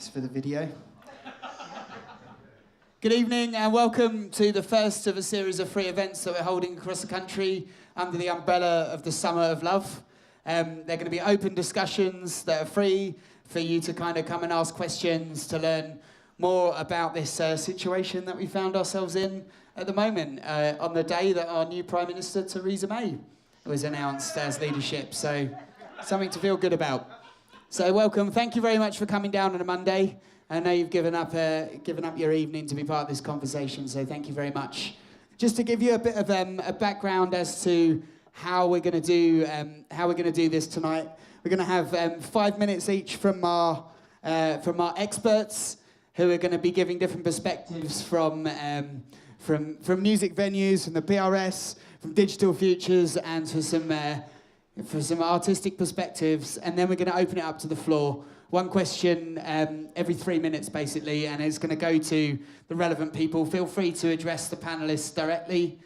Thanks for the video. Good evening and welcome to the first of a series of free events that we're holding across the country under the umbrella of the Summer of Love. They're going to be open discussions that are free for you to kind of come and ask questions, to learn more about this situation that we found ourselves in at the moment, on the day that our new Prime Minister, Theresa May, was announced as leadership. So something to feel good about. So welcome. Thank you very much for coming down on a Monday. I know you've given up your evening to be part of this conversation, so thank you very much. Just to give you a bit of a background as to how we're going to do this tonight. We're going to have 5 minutes each from our experts, who are going to be giving different perspectives from music venues, from the PRS, from digital futures, and for some artistic perspectives. And then we're going to open it up to the floor. One question every 3 minutes, basically, and it's going to go to the relevant people. Feel free to address the panellists directly.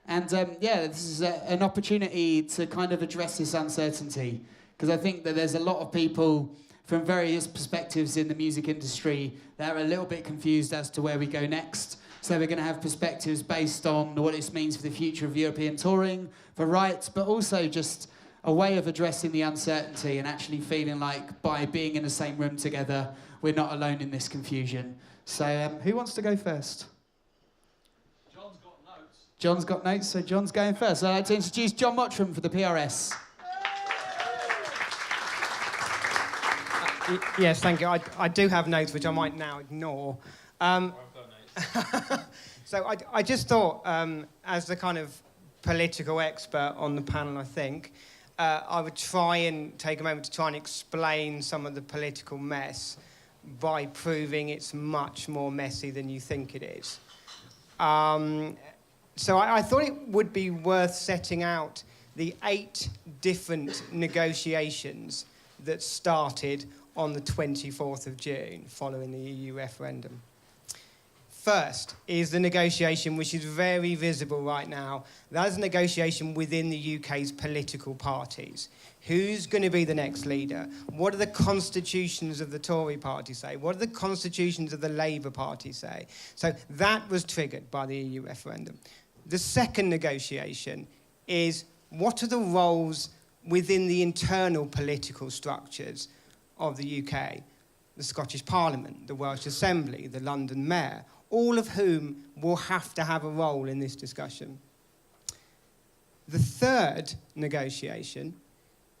And this is an opportunity to kind of address this uncertainty, because I think that there's a lot of people from various perspectives in the music industry that are a little bit confused as to where we go next. So we're going to have perspectives based on what this means for the future of European touring, for rights, but also just a way of addressing the uncertainty and actually feeling like by being in the same room together, we're not alone in this confusion. So who wants to go first? John's got notes. John's got notes, so John's going first. I'd like to introduce John Mottram for the PRS. Yes, thank you. I do have notes, which I might now ignore. I've got notes. So I just thought, as the kind of political expert on the panel, I think, I would try and take a moment to try and explain some of the political mess by proving it's much more messy than you think it is. So I thought it would be worth setting out the 8 different negotiations that started on the 24th of June following the EU referendum. First is the negotiation, which is very visible right now. That is a negotiation within the UK's political parties. Who's going to be the next leader? What do the constitutions of the Tory party say? What do the constitutions of the Labour Party say? So that was triggered by the EU referendum. The second negotiation is, what are the roles within the internal political structures of the UK? The Scottish Parliament, the Welsh Assembly, the London Mayor, all of whom will have to have a role in this discussion. The third negotiation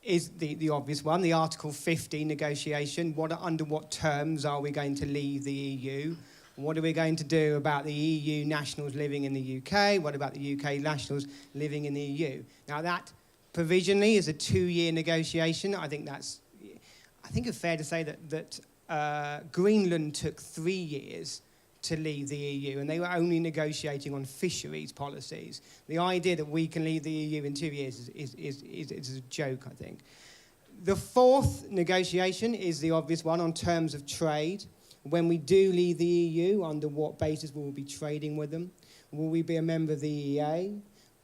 is the obvious one, the Article 50 negotiation. Under what terms are we going to leave the EU? What are we going to do about the EU nationals living in the UK? What about the UK nationals living in the EU? Now that provisionally is a 2-year negotiation. I think it's fair to say that Greenland took 3 years to leave the EU, and they were only negotiating on fisheries policies. The idea that we can leave the EU in 2 years is a joke, I think. The fourth negotiation is the obvious one on terms of trade. When we do leave the EU, under what basis will we be trading with them? Will we be a member of the EEA,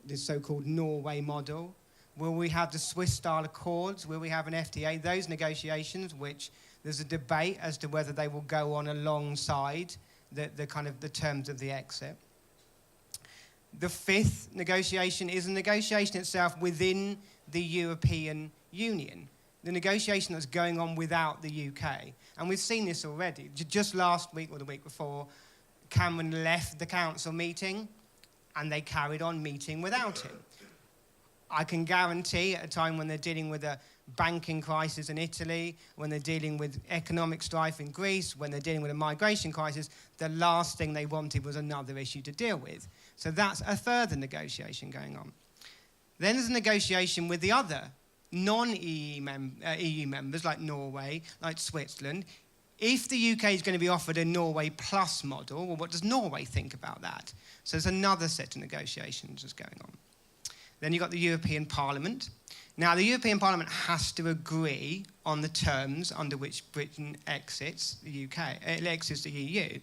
the so-called Norway model? Will we have the Swiss-style accords? Will we have an FTA? Those negotiations, which there's a debate as to whether they will go on alongside the terms of the exit. The fifth negotiation is a negotiation itself within the European Union, the negotiation that's going on without the UK. And we've seen this already. Just last week or the week before, Cameron left the council meeting and they carried on meeting without him. I can guarantee at a time when they're dealing with a banking crisis in Italy, when they're dealing with economic strife in Greece, when they're dealing with a migration crisis, the last thing they wanted was another issue to deal with. So that's a further negotiation going on. Then there's a negotiation with the other non-EU members, like Norway, like Switzerland. If the UK is going to be offered a Norway Plus model, well, what does Norway think about that? So there's another set of negotiations that's going on. Then you've got the European Parliament. Now, the European Parliament has to agree on the terms under which Britain exits the UK, exits the EU.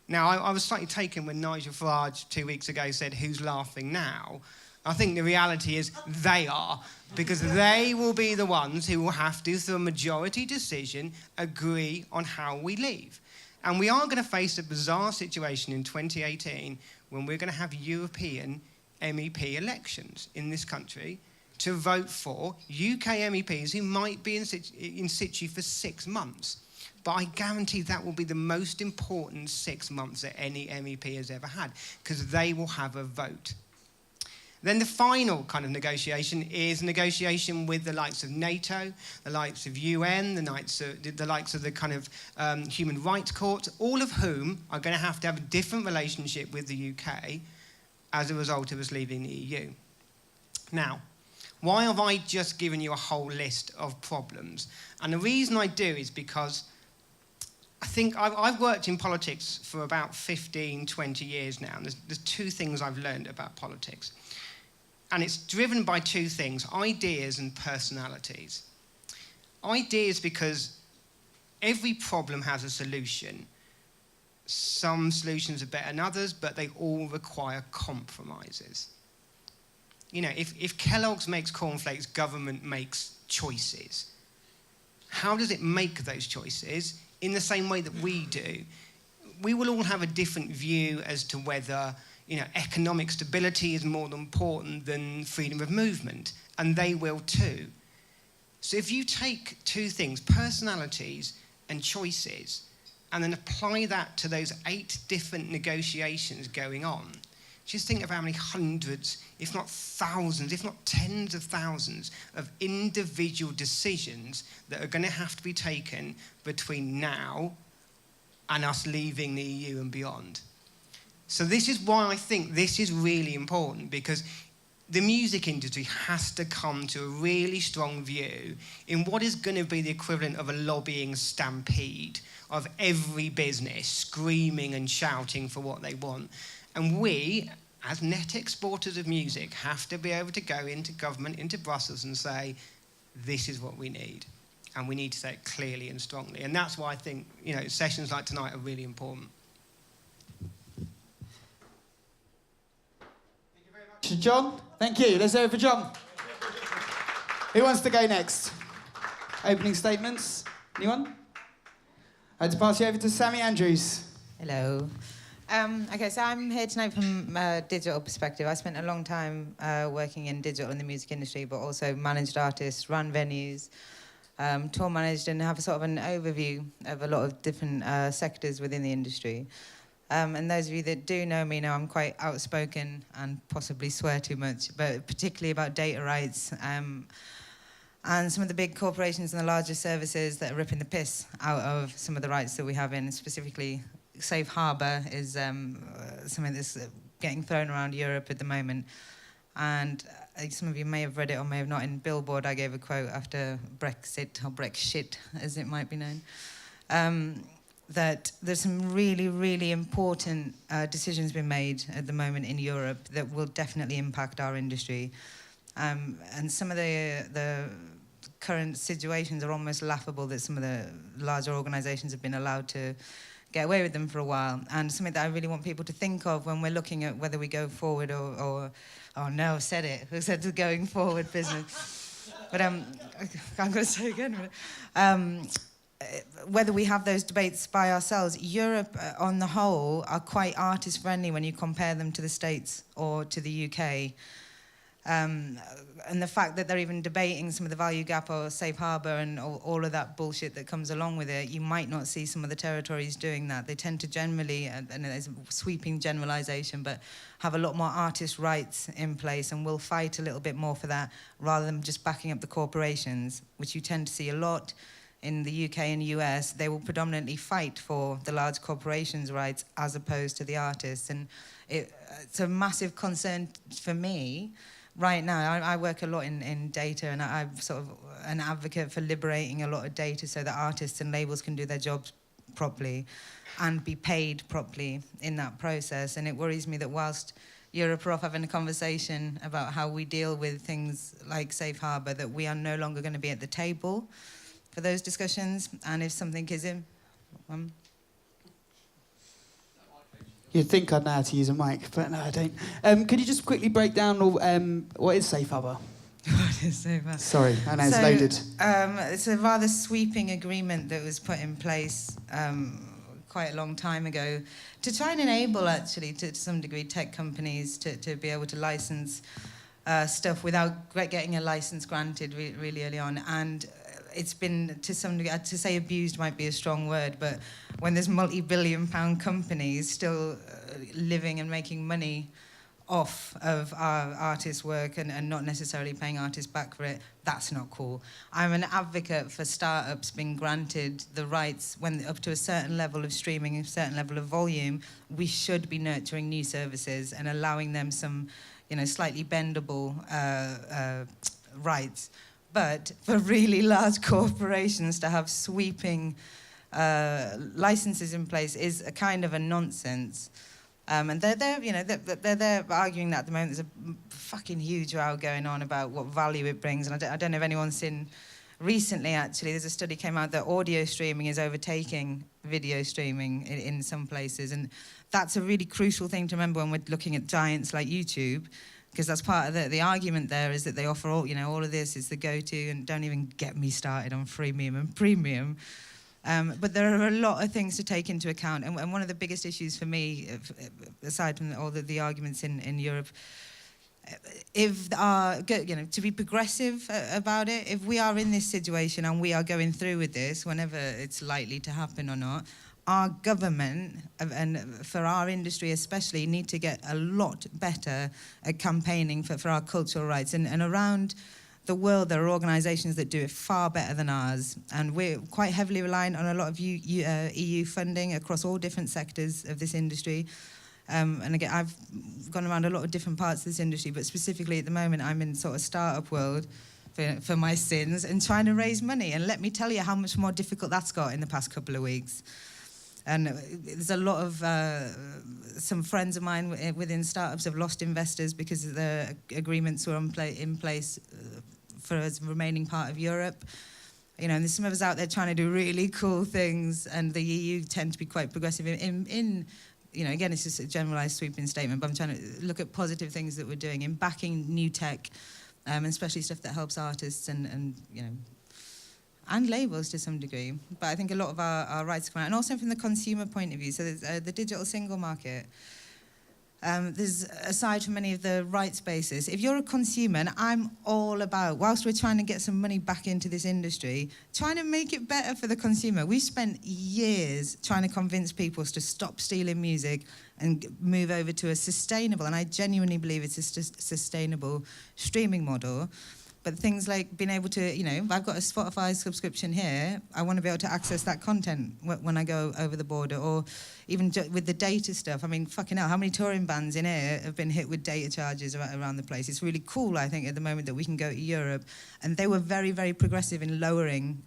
Now, I was slightly taken when Nigel Farage 2 weeks ago said, "Who's laughing now?" I think the reality is they are, because they will be the ones who will have to, through a majority decision, agree on how we leave. And we are going to face a bizarre situation in 2018 when we're going to have European MEP elections in this country to vote for UK MEPs who might be in situ for 6 months. But I guarantee that will be the most important 6 months that any MEP has ever had, because they will have a vote. Then the final kind of negotiation is negotiation with the likes of NATO, the likes of UN, the likes of the kind of Human Rights Court, all of whom are going to have a different relationship with the UK as a result of us leaving the EU. Now, why have I just given you a whole list of problems? And the reason I do is because I think I've worked in politics for about 15, 20 years now, and there's 2 things I've learned about politics. And it's driven by 2 things, ideas and personalities. Ideas because every problem has a solution. Some solutions are better than others, but they all require compromises. You know, if Kellogg's makes cornflakes, government makes choices. How does it make those choices? In the same way that we do. We will all have a different view as to whether, you know, economic stability is more important than freedom of movement, and they will too. So if you take 2 things, personalities and choices, and then apply that to those 8 different negotiations going on, just think of how many hundreds, if not thousands, if not tens of thousands of individual decisions that are going to have to be taken between now and us leaving the EU and beyond. So this is why I think this is really important, because the music industry has to come to a really strong view in what is going to be the equivalent of a lobbying stampede of every business screaming and shouting for what they want. And we, as net exporters of music, have to be able to go into government, into Brussels and say, this is what we need. And we need to say it clearly and strongly. And that's why I think, you know, sessions like tonight are really important. John, thank you. Let's hear it for John. Who wants to go next? Opening statements? Anyone? I'd like to pass you over to Sammy Andrews. Hello. Okay, so I'm here tonight from a digital perspective. I spent a long time working in digital in the music industry, but also managed artists, ran venues, tour managed, and have a sort of an overview of a lot of different sectors within the industry. And those of you that do know me know I'm quite outspoken and possibly swear too much, but particularly about data rights and some of the big corporations and the larger services that are ripping the piss out of some of the rights that we have in, specifically safe harbour is something that's getting thrown around Europe at the moment. And some of you may have read it or may have not. In Billboard, I gave a quote after Brexit, or Brexit, as it might be known, that there's some really, really important decisions being made at the moment in Europe that will definitely impact our industry. And some of the current situations are almost laughable, that some of the larger organisations have been allowed to get away with them for a while. And something that I really want people to think of when we're looking at whether we go forward or oh no, I've said it. I said the going forward business. But I'm going to say again. Whether we have those debates by ourselves, Europe on the whole are quite artist friendly when you compare them to the States or to the UK. And the fact that they're even debating some of the value gap or safe harbour and all of that bullshit that comes along with it, you might not see some of the territories doing that. They tend to generally, and there's a sweeping generalisation, but have a lot more artist rights in place and will fight a little bit more for that rather than just backing up the corporations, which you tend to see a lot in the UK and US. They will predominantly fight for the large corporations' rights as opposed to the artists. And it's a massive concern for me. Right now, I work a lot in data, and I'm sort of an advocate for liberating a lot of data so that artists and labels can do their jobs properly and be paid properly in that process. And it worries me that whilst Europe are off having a conversation about how we deal with things like safe harbour, that we are no longer going to be at the table for those discussions. And if something is in... You'd think I'd know how to use a mic, but no, I don't. Could you just quickly break down what is safe harbour? What is safe harbour? Sorry, I know it's loaded. It's a rather sweeping agreement that was put in place quite a long time ago to try and enable, actually, to some degree, tech companies to be able to license stuff without getting a license granted really early on. And it's been, to some degree, to say abused might be a strong word, but when there's multi-billion-pound companies still living and making money off of our artists' work and not necessarily paying artists back for it, that's not cool. I'm an advocate for startups being granted the rights when up to a certain level of streaming, a certain level of volume. We should be nurturing new services and allowing them some, slightly bendable rights. But for really large corporations to have sweeping licenses in place is a kind of a nonsense. And they're arguing that at the moment. There's a fucking huge row going on about what value it brings. And I don't know if anyone's seen recently, actually, there's a study came out that audio streaming is overtaking video streaming in some places. And that's a really crucial thing to remember when we're looking at giants like YouTube, because that's part of the argument there is that they offer all of this is the go-to, and don't even get me started on freemium and premium. But there are a lot of things to take into account, and one of the biggest issues for me, aside from all the arguments in Europe, to be progressive about it, if we are in this situation and we are going through with this, whenever it's likely to happen or not, our government, and for our industry especially, need to get a lot better at campaigning for our cultural rights. And around the world, there are organisations that do it far better than ours. And we're quite heavily reliant on a lot of EU funding across all different sectors of this industry. And again, I've gone around a lot of different parts of this industry, but specifically at the moment, I'm in sort of startup world for my sins and trying to raise money. And let me tell you how much more difficult that's got in the past couple of weeks. And there's a lot of, some friends of mine within startups have lost investors because the agreements were in place for us remaining part of Europe. And there's some of us out there trying to do really cool things, and the EU tend to be quite progressive in again, it's just a generalised sweeping statement, but I'm trying to look at positive things that we're doing in backing new tech, and especially stuff that helps artists and labels to some degree. But I think a lot of our rights come out, and also from the consumer point of view. So there's the digital single market. There's, aside from many of the rights bases, if you're a consumer, and I'm all about, whilst we're trying to get some money back into this industry, trying to make it better for the consumer. We've spent years trying to convince people to stop stealing music and move over to a sustainable, and I genuinely believe it's a sustainable streaming model. But things like being able to, I've got a Spotify subscription here, I want to be able to access that content when I go over the border, or even with the data stuff. I mean, fucking hell, how many touring bands in here have been hit with data charges around the place? It's really cool, I think, at the moment that we can go to Europe. And they were very, very progressive in lowering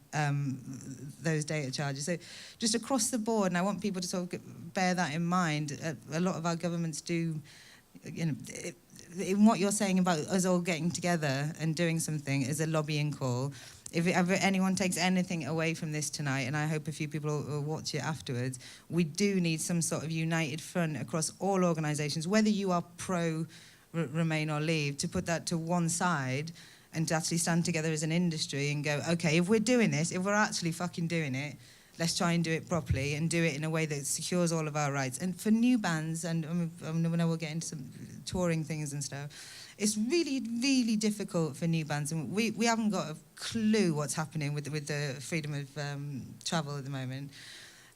those data charges. So just across the board, and I want people to sort of bear that in mind, a lot of our governments do, in what you're saying about us all getting together and doing something is a lobbying call. If ever anyone takes anything away from this tonight, and I hope a few people will watch it afterwards, we do need some sort of united front across all organisations, whether you are pro Remain or Leave, to put that to one side and to actually stand together as an industry and go, okay, if we're doing this, if we're actually fucking doing it, let's try and do it properly and do it in a way that secures all of our rights. And for new bands, and I know we'll get into some touring things and stuff, it's really, really difficult for new bands. And we haven't got a clue what's happening with the freedom of travel at the moment.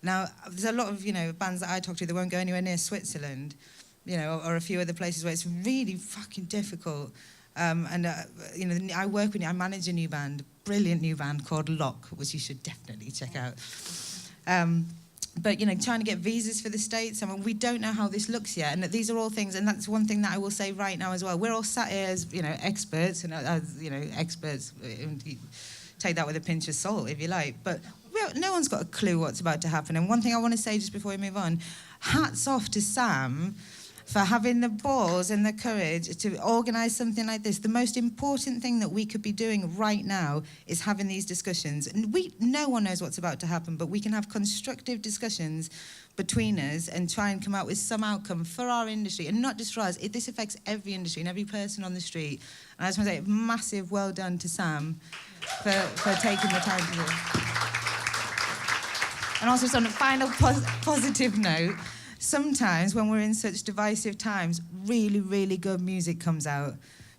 Now, there's a lot of, bands that I talk to that won't go anywhere near Switzerland, or a few other places where it's really fucking difficult. I manage a new band, brilliant new band called Lock, which you should definitely check out. But, trying to get visas for the States, I mean, we don't know how this looks yet. And these are all things, and that's one thing that I will say right now as well. We're all sat here as, experts, and, experts, take that with a pinch of salt, if you like. But no one's got a clue what's about to happen. And one thing I want to say just before we move on, hats off to Sam for having the balls and the courage to organise something like this. The most important thing that we could be doing right now is having these discussions. And no one knows what's about to happen, but we can have constructive discussions between us and try and come out with some outcome for our industry, and not just for us. This affects every industry and every person on the street. And I just want to say, massive well done to Sam for taking the time to do this. And also, on a final positive note, sometimes when we're in such divisive times, really, really good music comes out.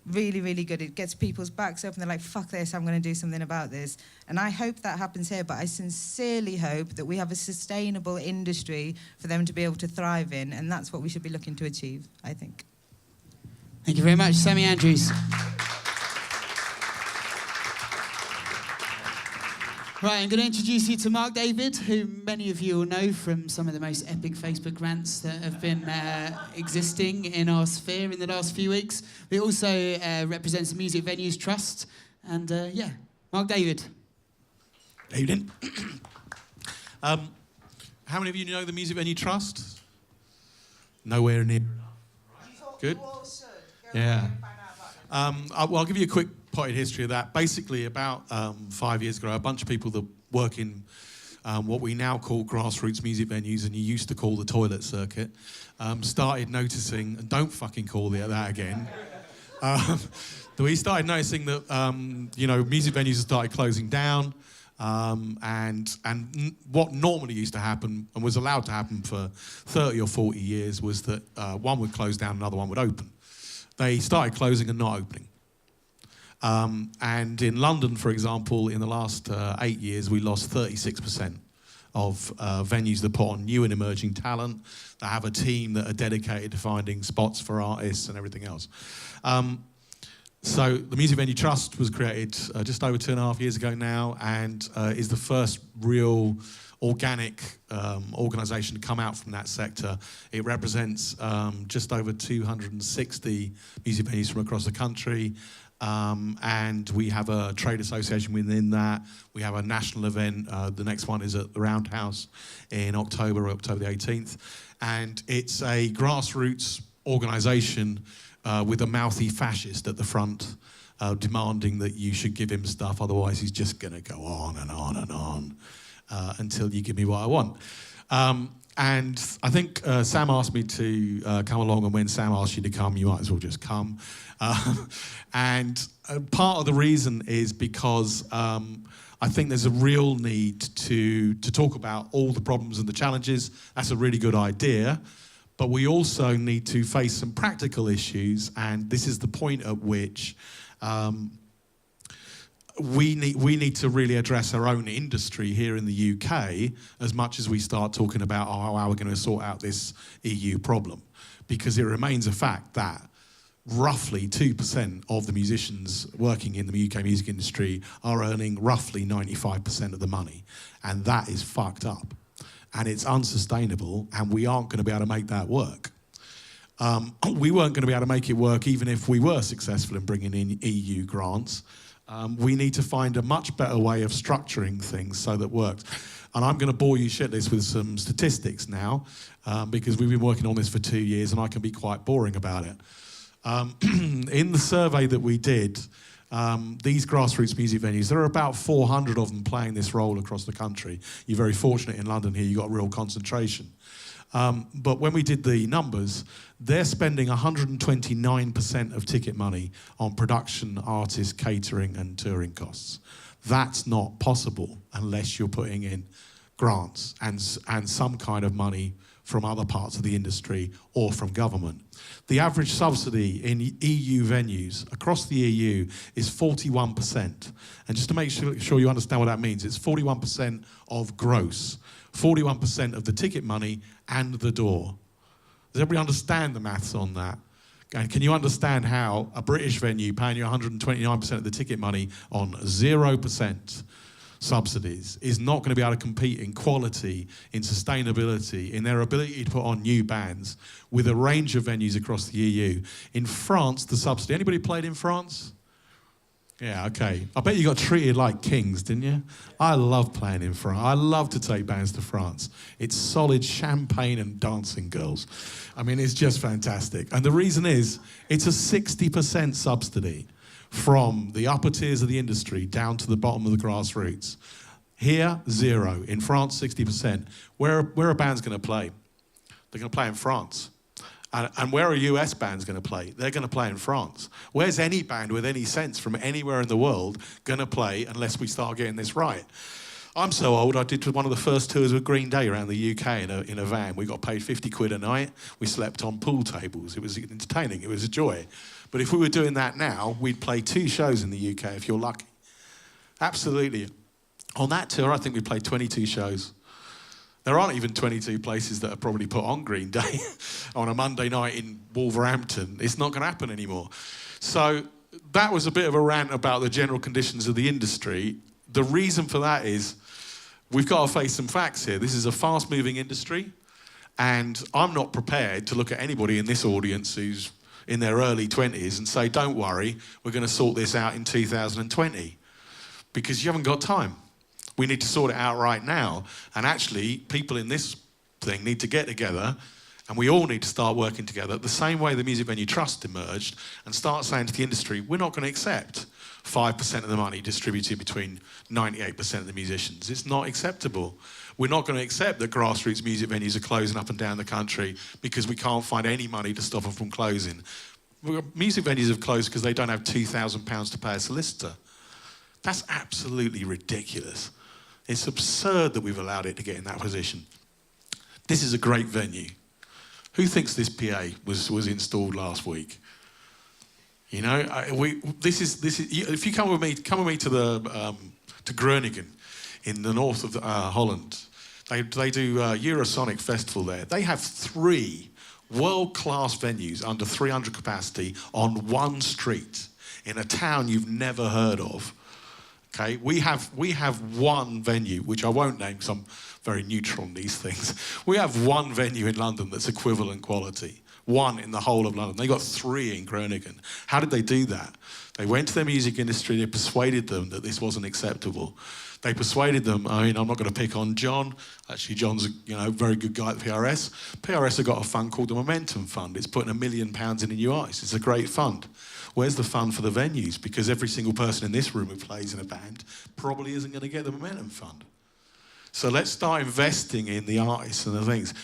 Really, really good. It gets people's backs up and they're like, fuck this, I'm going to do something about this. And I hope that happens here, but I sincerely hope that we have a sustainable industry for them to be able to thrive in, and that's what we should be looking to achieve, I think. Thank you very much, Sammy Andrews. Right, I'm going to introduce you to Mark Davyd, who many of you will know from some of the most epic Facebook rants that have been existing in our sphere in the last few weeks. He also represents the Music Venues Trust. And yeah, Mark Davyd. Evening. How many of you know the Music Venue Trust? Nowhere near enough. Good? Yeah. I'll give you a quick potted history of that. Basically, about 5 years ago, a bunch of people that work in what we now call grassroots music venues, and you used to call the toilet circuit, started noticing, and don't fucking call it that again, we started noticing that music venues have started closing down, and what normally used to happen and was allowed to happen for 30 or 40 years was that one would close down, another one would open. They started closing and not opening. And in London, for example, in the last 8 years, we lost 36% of venues that put on new and emerging talent, that have a team that are dedicated to finding spots for artists and everything else. So the Music Venue Trust was created just over 2.5 years ago now, and is the first real organic organisation to come out from that sector. It represents just over 260 music venues from across the country. And we have a trade association within that. We have a national event. The next one is at the Roundhouse in October the 18th. And it's a grassroots organisation with a mouthy fascist at the front, demanding that you should give him stuff, otherwise he's just going to go on and on and on until you give me what I want. And I think Sam asked me to come along, and when Sam asks you to come, you might as well just come. And part of the reason is because I think there's a real need to talk about all the problems and the challenges. That's a really good idea. But we also need to face some practical issues, and this is the point at which we need to really address our own industry here in the UK as much as we start talking about how we're going to sort out this EU problem. Because it remains a fact that roughly 2% of the musicians working in the UK music industry are earning roughly 95% of the money. And that is fucked up. And it's unsustainable, and we aren't going to be able to make that work. We weren't going to be able to make it work even if we were successful in bringing in EU grants. We need to find a much better way of structuring things so that works. And I'm going to bore you shitless with some statistics now, because we've been working on this for 2 years and I can be quite boring about it. In the survey that we did, these grassroots music venues, there are about 400 of them playing this role across the country. You're very fortunate in London here, you've got a real concentration. But when we did the numbers, they're spending 129% of ticket money on production, artists, catering and touring costs. That's not possible unless you're putting in grants and some kind of money from other parts of the industry or from government. The average subsidy in EU venues across the EU is 41%. And just to make sure you understand what that means, it's 41% of gross, 41% of the ticket money and the door. Does everybody understand the maths on that? And can you understand how a British venue paying you 129% of the ticket money on 0% subsidies is not going to be able to compete in quality, in sustainability, in their ability to put on new bands with a range of venues across the EU. In France, the subsidy... Anybody played in France? Yeah, okay. I bet you got treated like kings, didn't you? I love playing in France. I love to take bands to France. It's solid champagne and dancing girls. I mean, it's just fantastic. And the reason is, it's a 60% subsidy from the upper tiers of the industry down to the bottom of the grassroots. Here, 0. In France, 60%. Where are bands going to play? They're going to play in France. And where are US bands going to play? They're going to play in France. Where's any band with any sense from anywhere in the world going to play unless we start getting this right? I'm so old, I did one of the first tours with Green Day around the UK in a van. We got paid 50 quid a night. We slept on pool tables. It was entertaining. It was a joy. But if we were doing that now, we'd play 2 shows in the UK if you're lucky. Absolutely. On that tour, I think we played 22 shows. There aren't even 22 places that are probably put on Green Day on a Monday night in Wolverhampton. It's not going to happen anymore. So that was a bit of a rant about the general conditions of the industry. The reason for that is we've got to face some facts here. This is a fast-moving industry, and I'm not prepared to look at anybody in this audience who's in their early 20s and say, don't worry, we're going to sort this out in 2020, because you haven't got time. We need to sort it out right now. And actually, people in this thing need to get together, and we all need to start working together the same way the Music Venue Trust emerged, and start saying to the industry, we're not going to accept 5% of the money distributed between 98% of the musicians. It's not acceptable. We're not going to accept that grassroots music venues are closing up and down the country because we can't find any money to stop them from closing. Music venues have closed because they don't have £2,000 to pay a solicitor. That's absolutely ridiculous. It's absurd that we've allowed it to get in that position. This is a great venue. Who thinks this PA was installed last week? You know, this is. If you come with me to Groningen, in the north of Holland. They do Eurosonic Festival there. They have 3 world-class venues under 300 capacity on one street in a town you've never heard of. Okay, we have one venue, which I won't name because I'm very neutral on these things. We have one venue in London that's equivalent quality. One in the whole of London. They got 3 in Groningen. How did they do that? They went to their music industry, they persuaded them that this wasn't acceptable. They persuaded them, I mean, I'm not going to pick on John. Actually, John's a very good guy at PRS. PRS have got a fund called the Momentum Fund. It's putting £1 million in new ice. It's a great fund. Where's the fund for the venues? Because every single person in this room who plays in a band probably isn't going to get the Momentum Fund. So let's start investing in the artists and the things.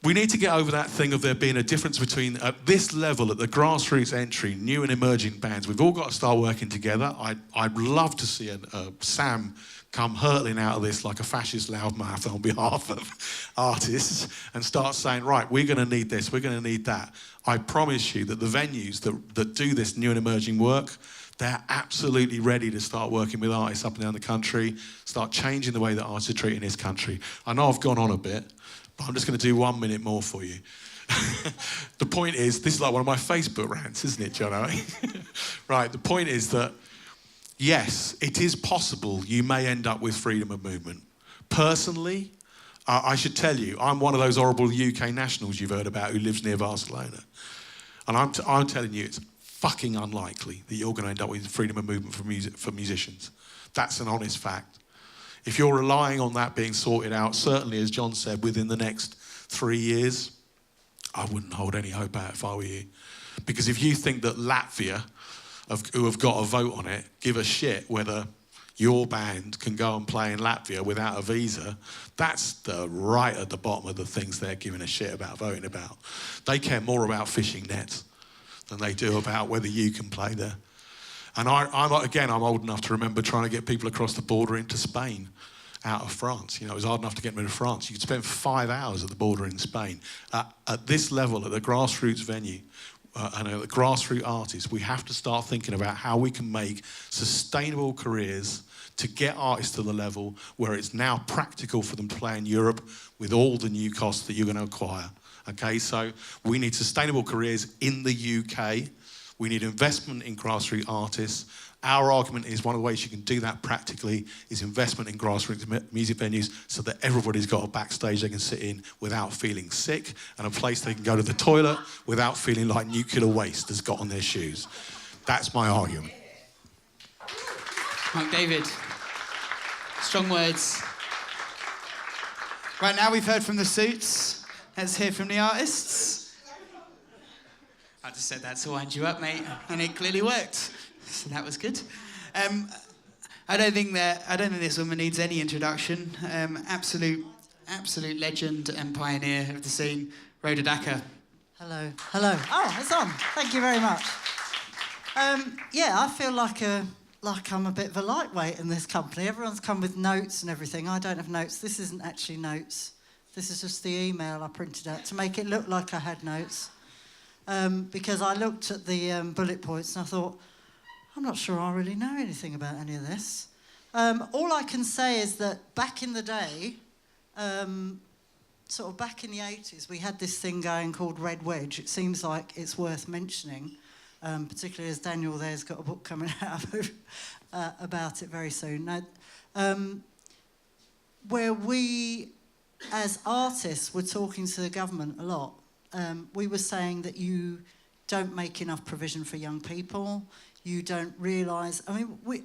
We need to get over that thing of there being a difference between, at this level, at the grassroots entry, new and emerging bands. We've all got to start working together. I'd love to see Sam come hurtling out of this like a fascist loudmouth on behalf of artists and start saying, right, we're going to need this, we're going to need that. I promise you that the venues that do this new and emerging work, they're absolutely ready to start working with artists up and down the country, start changing the way that artists are treated in this country. I know I've gone on a bit, but I'm just going to do 1 minute more for you. The point is, this is like one of my Facebook rants, isn't it, John? Right, the point is that, yes, it is possible you may end up with freedom of movement. Personally, I should tell you, I'm one of those horrible UK nationals you've heard about who lives near Barcelona. And I'm telling you, it's fucking unlikely that you're going to end up with freedom of movement for musicians. That's an honest fact. If you're relying on that being sorted out, certainly, as John said, within the next 3 years, I wouldn't hold any hope out if I were you. Because if you think that Latvia, who have got a vote on it, give a shit whether your band can go and play in Latvia without a visa, that's right at the bottom of the things they're giving a shit about voting about. They care more about fishing nets than they do about whether you can play there. And I'm old enough to remember trying to get people across the border into Spain out of France. You know, it was hard enough to get them into France. You could spend 5 hours at the border in Spain. At this level, at the grassroots venue, and the grassroots artists, we have to start thinking about how we can make sustainable careers to get artists to the level where it's now practical for them to play in Europe with all the new costs that you're going to acquire. Okay, so we need sustainable careers in the UK. We need investment in grassroots artists. Our argument is one of the ways you can do that practically is investment in grassroots music venues so that everybody's got a backstage they can sit in without feeling sick and a place they can go to the toilet without feeling like nuclear waste has got on their shoes. That's my argument. Right, David. Strong words. Right, now we've heard from the suits. Let's hear from the artists. I just said that to wind you up, mate, and it clearly worked. So that was good. I don't think this woman needs any introduction. Absolute legend and pioneer of the scene, Rhoda Dakar. Hello. Oh, it's on. Thank you very much. Yeah, I feel like I'm a bit of a lightweight in this company. Everyone's come with notes and everything. I don't have notes. This isn't actually notes. This is just the email I printed out to make it look like I had notes. Because I looked at the bullet points and I thought, I'm not sure I really know anything about any of this. All I can say is that back in the day, sort of back in the 80s, we had this thing going called Red Wedge. It seems like it's worth mentioning, particularly as Daniel there's got a book coming out about it very soon. Now, where we, as artists, were talking to the government a lot. We were saying that you don't make enough provision for young people. You don't realise... I mean, we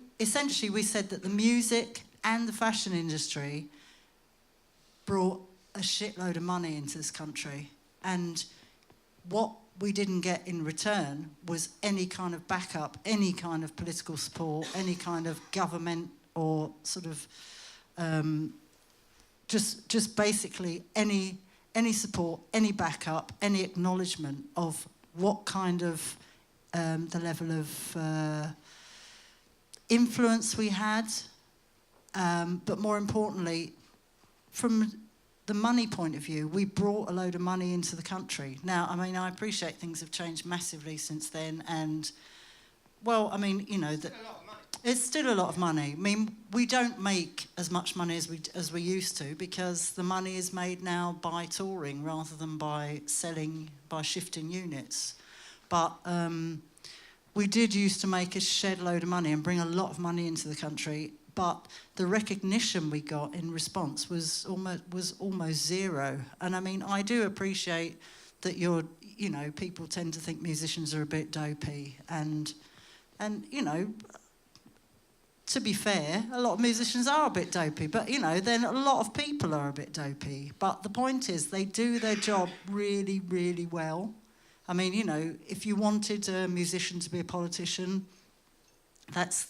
said that the music and the fashion industry brought a shitload of money into this country. And what we didn't get in return was any kind of backup, any kind of political support, any kind of government or sort of... just basically any support, any backup, any acknowledgement of what kind of... the level of influence we had, but more importantly, from the money point of view, we brought a load of money into the country. Now, I mean, I appreciate things have changed massively since then, and, well, I mean, you know... It's still a lot of money. I mean, we don't make as much money as we used to because the money is made now by touring rather than by shifting units. But we did used to make a shed load of money and bring a lot of money into the country, but the recognition we got in response was almost zero. And I mean, I do appreciate that people tend to think musicians are a bit dopey, and you know, to be fair, a lot of musicians are a bit dopey, but then a lot of people are a bit dopey. But the point is, they do their job really, really well. I mean, if you wanted a musician to be a politician,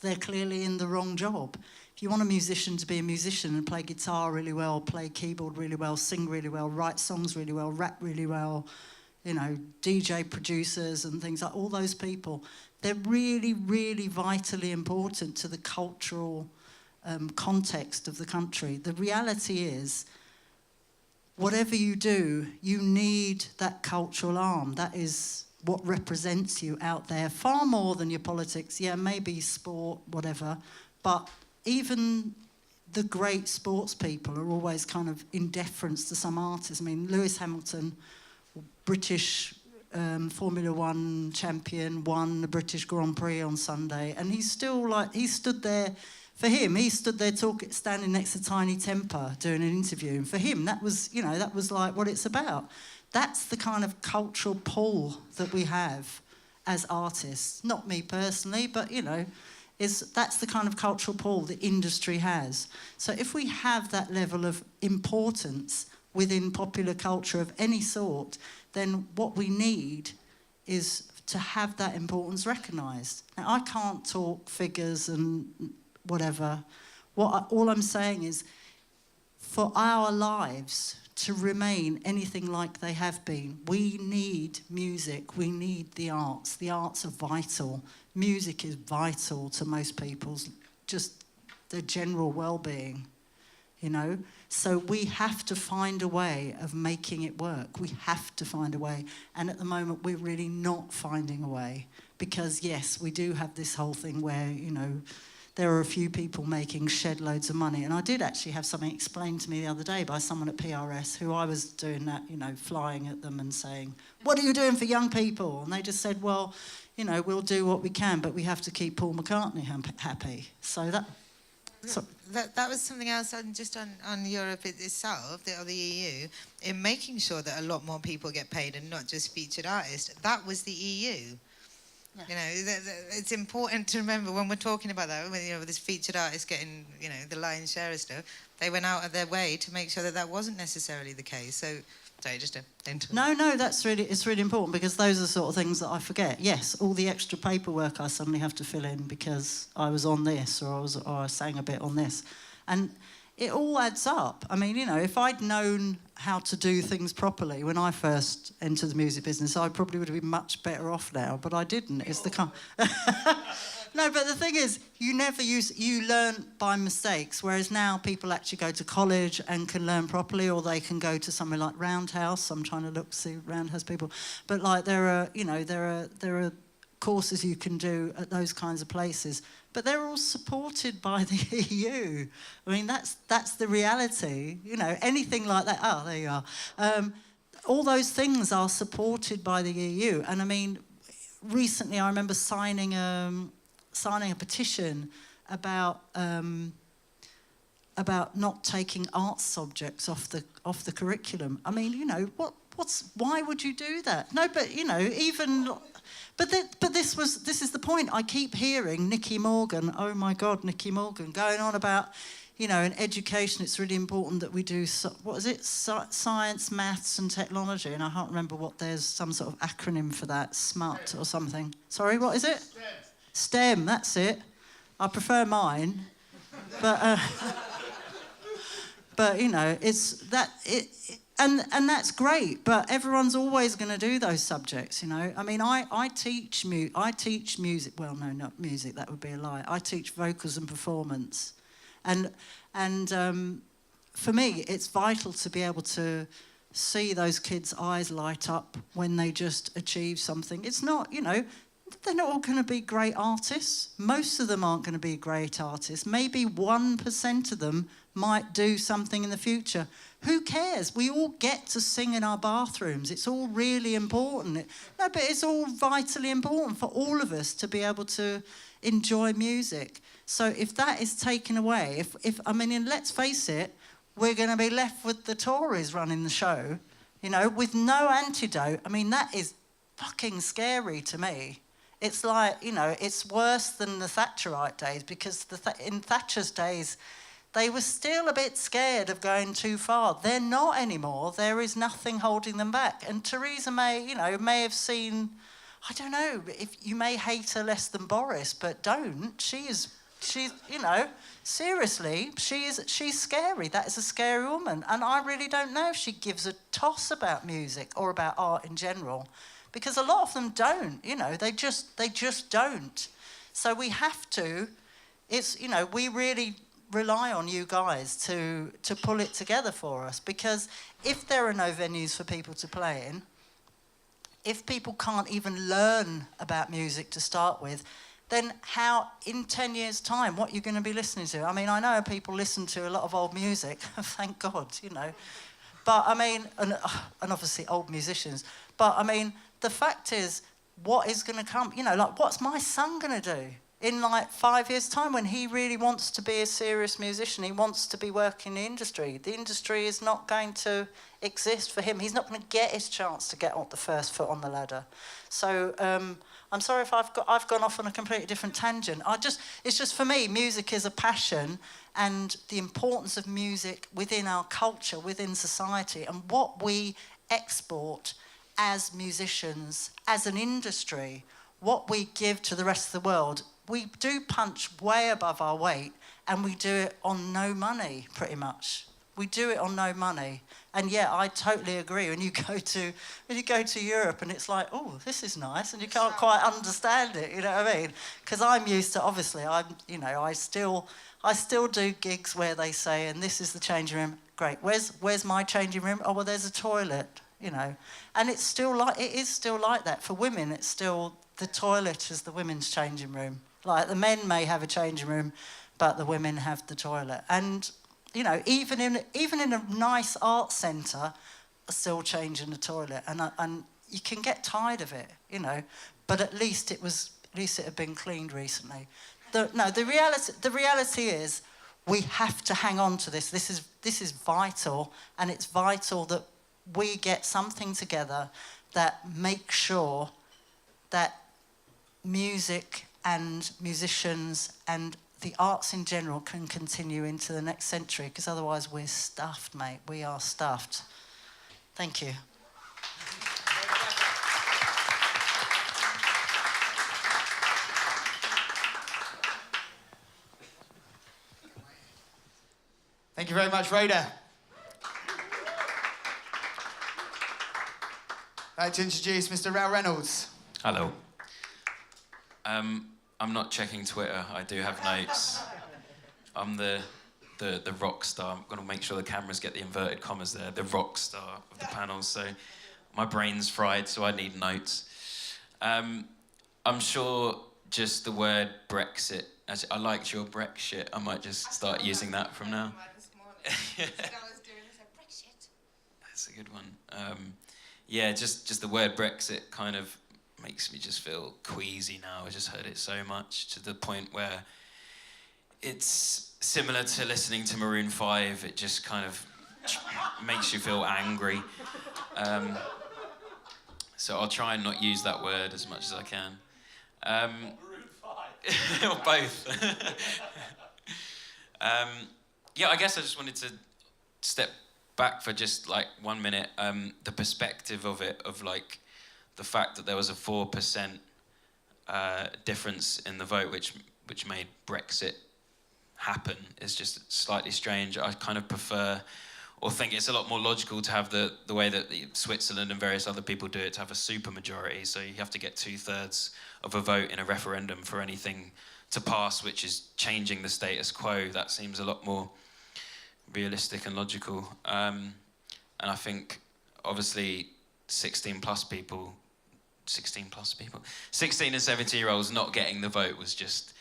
they're clearly in the wrong job. If you want a musician to be a musician and play guitar really well, play keyboard really well, sing really well, write songs really well, rap really well, DJ producers and things like all those people, they're really, really vitally important to the cultural context of the country. The reality is, whatever you do, you need that cultural arm. That is what represents you out there, far more than your politics. Yeah, maybe sport, whatever. But even the great sports people are always kind of in deference to some artists. I mean, Lewis Hamilton, British Formula One champion, won the British Grand Prix on Sunday. And he's still he stood there... For him, he stood there standing next to Tiny Temper doing an interview. And for him, that was like what it's about. That's the kind of cultural pull that we have as artists. Not me personally, but, that's the kind of cultural pull the industry has. So if we have that level of importance within popular culture of any sort, then what we need is to have that importance recognised. Now, I can't talk figures and... whatever. All I'm saying is, for our lives to remain anything like they have been, we need music, we need the arts. The arts are vital. Music is vital to most people's, just their general well-being, So we have to find a way of making it work. We have to find a way. And at the moment, we're really not finding a way. Because, yes, we do have this whole thing where, there are a few people making shed loads of money. And I did actually have something explained to me the other day by someone at PRS who I was doing that, flying at them and saying, what are you doing for young people? And they just said, well, we'll do what we can, but we have to keep Paul McCartney happy. So that... That was something else on Europe itself, or the EU, in making sure that a lot more people get paid and not just featured artists. That was the EU. Yeah. It's important to remember when we're talking about that, when this featured artist getting, the lion's share of stuff, they went out of their way to make sure that wasn't necessarily the case. So Sorry, just a dental. No, it's really important, because those are the sort of things that I forget. Yes, all the extra paperwork I suddenly have to fill in because I was on this, or I sang a bit on this. And it all adds up. I mean, you know, if I'd known how to do things properly when I first entered the music business, I probably would have been much better off now, but I didn't. It's the kind... No, but the thing is, you learn by mistakes, whereas now people actually go to college and can learn properly, or they can go to somewhere like Roundhouse. I'm trying to see Roundhouse people. But like there are courses you can do at those kinds of places, but they're all supported by the EU. I mean, that's the reality. You know, anything like that. Oh, there you are. All those things are supported by the EU. And I mean, recently I remember signing a petition about not taking arts subjects off the curriculum. I mean, you know, why would you do that? No, but you know, this is the point. I keep hearing Nicky Morgan, oh my God, Nicky Morgan, going on about, you know, in education it's really important that we do, science, maths and technology, and I can't remember there's some sort of acronym for that, SMUT or something. Sorry, what is it? STEM, that's it. I prefer mine, but you know, it's that and that's great. But everyone's always going to do those subjects, you know. I mean, I teach music. Well, no, not music. That would be a lie. I teach vocals and performance, and for me, it's vital to be able to see those kids' eyes light up when they just achieve something. It's not, you know. They're not all going to be great artists. Most of them aren't going to be great artists. Maybe 1% of them might do something in the future. Who cares? We all get to sing in our bathrooms. It's all really important. No, but it's all vitally important for all of us to be able to enjoy music. So if that is taken away, I mean, and let's face it, we're going to be left with the Tories running the show, you know, with no antidote. I mean, that is fucking scary to me. It's like, you know, it's worse than the Thatcherite days, because in Thatcher's days, they were still a bit scared of going too far. They're not anymore. There is nothing holding them back. And Theresa May, you know, may have seen, I don't know, if you may hate her less than Boris, but don't. She's, you know, seriously, she's scary. That is a scary woman. And I really don't know if she gives a toss about music or about art in general. Because a lot of them don't, you know, they just don't. So we have to, it's, you know, we really rely on you guys to pull it together for us. Because if there are no venues for people to play in, if people can't even learn about music to start with, then how, in 10 years' time, what you're going to be listening to? I mean, I know people listen to a lot of old music, thank God, you know. But, I mean, and obviously old musicians, but, I mean, the fact is, what is going to come? You know, like, what's my son going to do in, like, 5 years' time when he really wants to be a serious musician? He wants to be working in the industry. The industry is not going to exist for him. He's not going to get his chance to get on the first foot on the ladder. So, I'm sorry if I've gone off on a completely different tangent. It's just, for me, music is a passion, and the importance of music within our culture, within society, and what we export as musicians, as an industry, what we give to the rest of the world. We do punch way above our weight, and we do it on no money, pretty much. We do it on no money. And yeah, I totally agree. When you go to Europe and it's like, oh, this is nice, and you can't quite understand it, you know what I mean? Because I'm used to, obviously, I still do gigs where they say, and this is the changing room. Great, where's my changing room? Oh, well, there's a toilet. You know, and it is still like that. For women, it's still, the toilet is the women's changing room. Like, the men may have a changing room, but the women have the toilet. And, you know, even in a nice art centre, are still changing the toilet. And you can get tired of it, you know. But at least it had been cleaned recently. The reality is, we have to hang on to this. This is vital, and it's vital that we get something together that makes sure that music and musicians and the arts in general can continue into the next century, because otherwise we're stuffed, mate. We are stuffed. Thank you. Thank you very much, Rhoda. I'd like to introduce Mr. Reynolds. Hello. I'm not checking Twitter. I do have notes. I'm the rock star. I'm going to make sure the cameras get the inverted commas there. The rock star of the panel. So my brain's fried, so I need notes. I'm sure just the word Brexit. Actually, I liked your Brexit. I might just start using that from now. That's a good one. Yeah, just the word Brexit kind of makes me just feel queasy now. I just heard it so much to the point where it's similar to listening to Maroon 5. It just kind of makes you feel angry. So I'll try and not use that word as much as I can. Maroon 5? Or both. Yeah, I guess I just wanted to step back for just like 1 minute. The perspective of it, of like the fact that there was a 4% difference in the vote, which made Brexit happen, is just slightly strange. I kind of prefer, or think it's a lot more logical to have the way that Switzerland and various other people do it, to have a supermajority. So you have to get 2/3 of a vote in a referendum for anything to pass, which is changing the status quo. That seems a lot more realistic and logical. And I think, obviously, 16 and 17-year-olds not getting the vote was just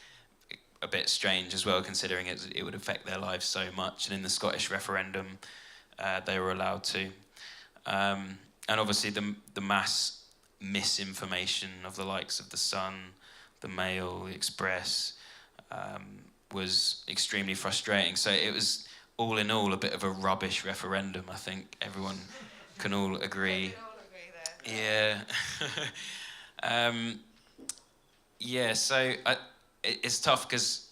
a bit strange as well, considering it would affect their lives so much. And in the Scottish referendum, they were allowed to. And obviously the mass misinformation of the likes of The Sun, the Mail, the Express, was extremely frustrating. So it was, all in all, a bit of a rubbish referendum. I think everyone can all agree. Yeah. Yeah, so it's tough because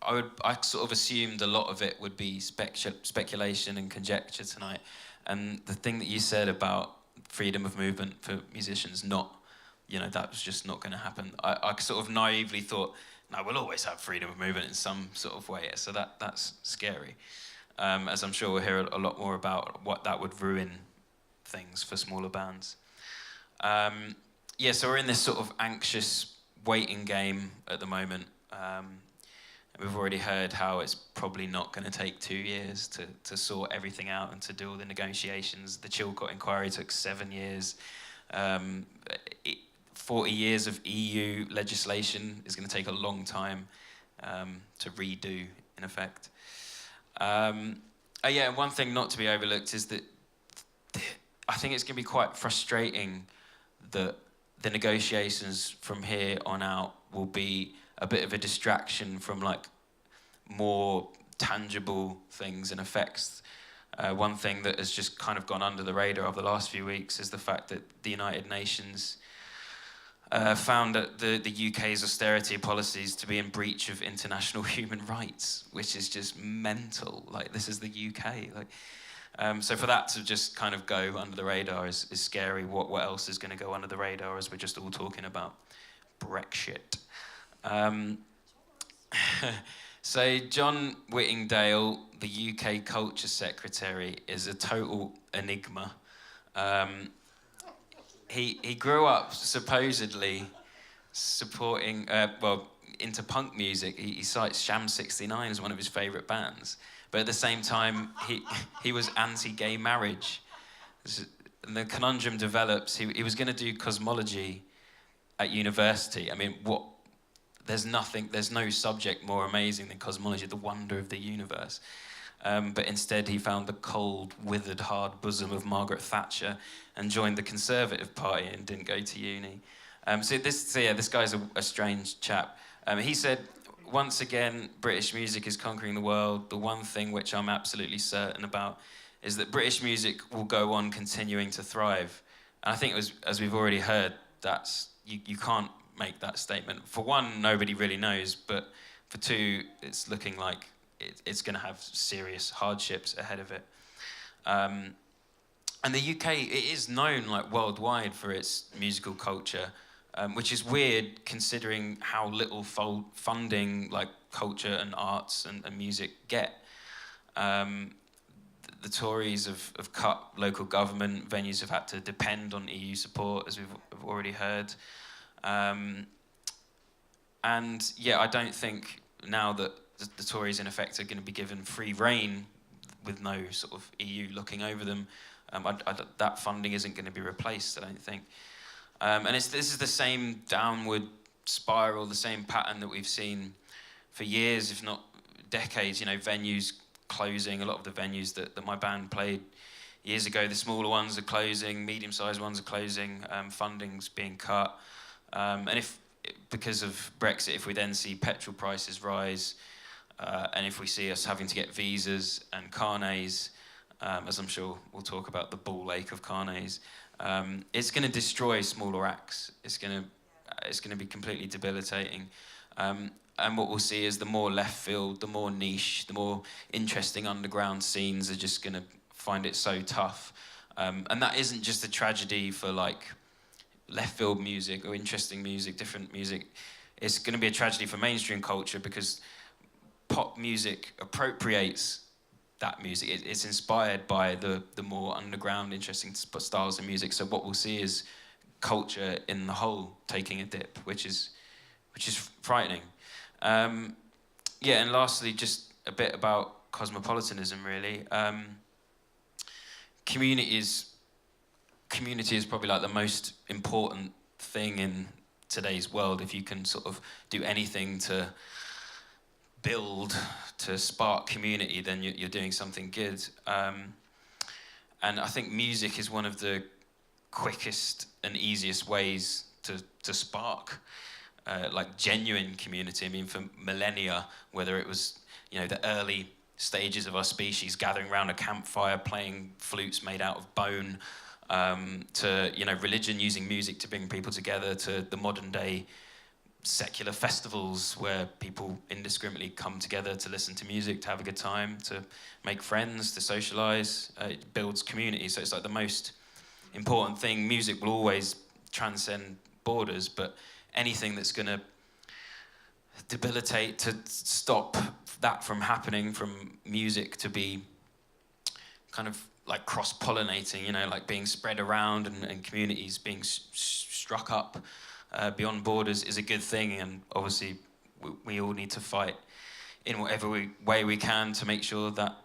I sort of assumed a lot of it would be speculation and conjecture tonight. And the thing that you said about freedom of movement for musicians, that was just not going to happen. I sort of naively thought, no, we'll always have freedom of movement in some sort of way. So that's scary. As I'm sure we'll hear a lot more about what that would ruin things for smaller bands. Yeah, so we're in this sort of anxious waiting game at the moment. We've already heard how it's probably not going to take 2 years to sort everything out and to do all the negotiations. The Chilcot inquiry took 7 years. 40 years of EU legislation is going to take a long time to redo, in effect. Yeah, one thing not to be overlooked is that I think it's going to be quite frustrating that the negotiations from here on out will be a bit of a distraction from like more tangible things and effects. One thing that has just kind of gone under the radar of the last few weeks is the fact that the United Nations found that the UK's austerity policies to be in breach of international human rights, which is just mental. Like, this is the UK. So for that to just kind of go under the radar is scary. What else is going to go under the radar as we're just all talking about Brexit? So John Whittingdale, the UK Culture Secretary, is a total enigma. He grew up supposedly supporting, into punk music. He cites Sham 69 as one of his favourite bands. But at the same time, he was anti-gay marriage. And the conundrum develops. He was going to do cosmology at university. I mean, there's no subject more amazing than cosmology, the wonder of the universe. But instead he found the cold, withered, hard bosom of Margaret Thatcher and joined the Conservative Party and didn't go to uni. This guy's a strange chap. He said, once again, British music is conquering the world. The one thing which I'm absolutely certain about is that British music will go on continuing to thrive. And I think, as we've already heard, you can't make that statement. For one, nobody really knows, but for two, it's looking like it's going to have serious hardships ahead of it. And the UK, it is known like worldwide for its musical culture, which is weird considering how little funding like culture and arts and music get. The Tories have cut local government, venues have had to depend on EU support, as we've already heard. And yeah, I don't think now that the Tories in effect are going to be given free rein with no sort of EU looking over them, that funding isn't going to be replaced, I don't think. And this is the same downward spiral, the same pattern that we've seen for years, if not decades. You know, venues closing. A lot of the venues that my band played years ago, the smaller ones are closing, medium-sized ones are closing, funding's being cut. And if, because of Brexit, if we then see petrol prices rise, and if we see us having to get visas and carnets, as I'm sure we'll talk about the ball lake of carnets, it's going to destroy smaller acts. It's going to be completely debilitating. And what we'll see is the more left field, the more niche, the more interesting underground scenes are just going to find it so tough. And that isn't just a tragedy for like left field music or interesting music, different music. It's going to be a tragedy for mainstream culture because pop music appropriates that music. It's inspired by the more underground, interesting styles of music. So what we'll see is culture in the whole taking a dip, which is frightening. Yeah, and lastly, just a bit about cosmopolitanism, really. Community is probably like the most important thing in today's world. If you can sort of do anything to build, to spark community, then you're doing something good. And I think music is one of the quickest and easiest ways to spark like genuine community. I mean, for millennia, whether it was, you know, the early stages of our species gathering around a campfire, playing flutes made out of bone, to, you know, religion using music to bring people together, to the modern day secular festivals where people indiscriminately come together to listen to music, to have a good time, to make friends, to socialise. It builds community, so it's like the most important thing. Music will always transcend borders, but anything that's going to debilitate, to stop that from happening, from music to be kind of like cross-pollinating, you know, like being spread around and communities being struck up beyond borders is a good thing. And obviously we all need to fight in whatever way we can to make sure that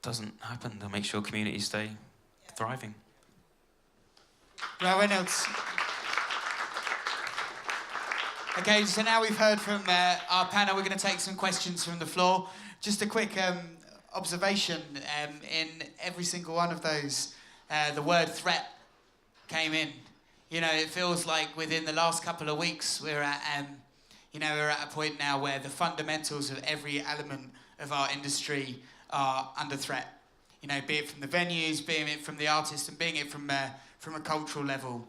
doesn't happen, to make sure communities stay thriving. Well, Reynolds. Okay, so now we've heard from our panel. We're going to take some questions from the floor. Just a quick observation. In every single one of those, the word threat came in. You know, it feels like within the last couple of weeks we're at a point now where the fundamentals of every element of our industry are under threat. You know, be it from the venues, be it from the artists, and being it from a cultural level.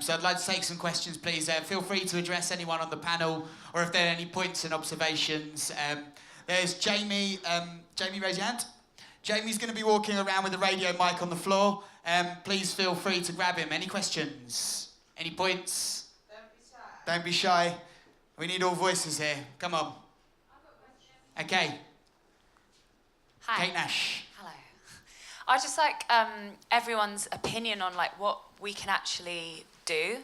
So I'd like to take some questions, please. Feel free to address anyone on the panel, or if there are any points and observations. There's Jamie. Jamie, raise your hand. Jamie's going to be walking around with a radio mic on the floor. Please feel free to grab him. Any questions? Any points? Don't be shy. We need all voices here. Come on. Okay. Hi. Kate Nash. Hello. I just like everyone's opinion on like what we can actually do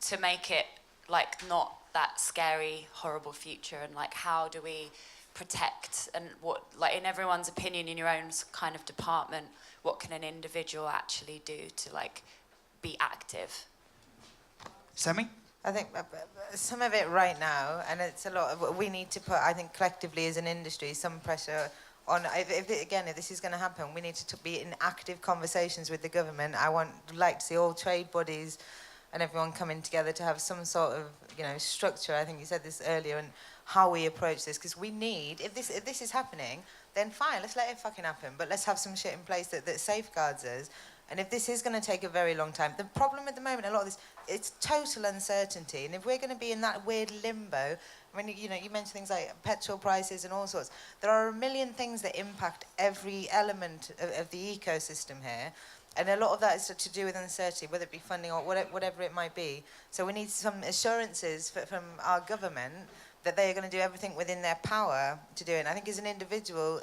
to make it like not that scary, horrible future, and like how do we protect, and what, like in everyone's opinion in your own kind of department, what can an individual actually do to like be active? Sammy? I think some of it right now, and it's a lot of, we need to put, I think collectively as an industry, some pressure on, if this is going to happen, we need to be in active conversations with the government. I like to see all trade bodies and everyone coming together to have some sort of, you know, structure. I think you said this earlier, and how we approach this, because we need, if this is happening, then fine, let's let it fucking happen, but let's have some shit in place that safeguards us. And if this is going to take a very long time, the problem at the moment, a lot of this, it's total uncertainty. And if we're going to be in that weird limbo, I mean, you know, you mentioned things like petrol prices and all sorts. There are a million things that impact every element of the ecosystem here. And a lot of that is to do with uncertainty, whether it be funding or whatever it might be. So we need some assurances from our government that they are going to do everything within their power to do it. And I think as an individual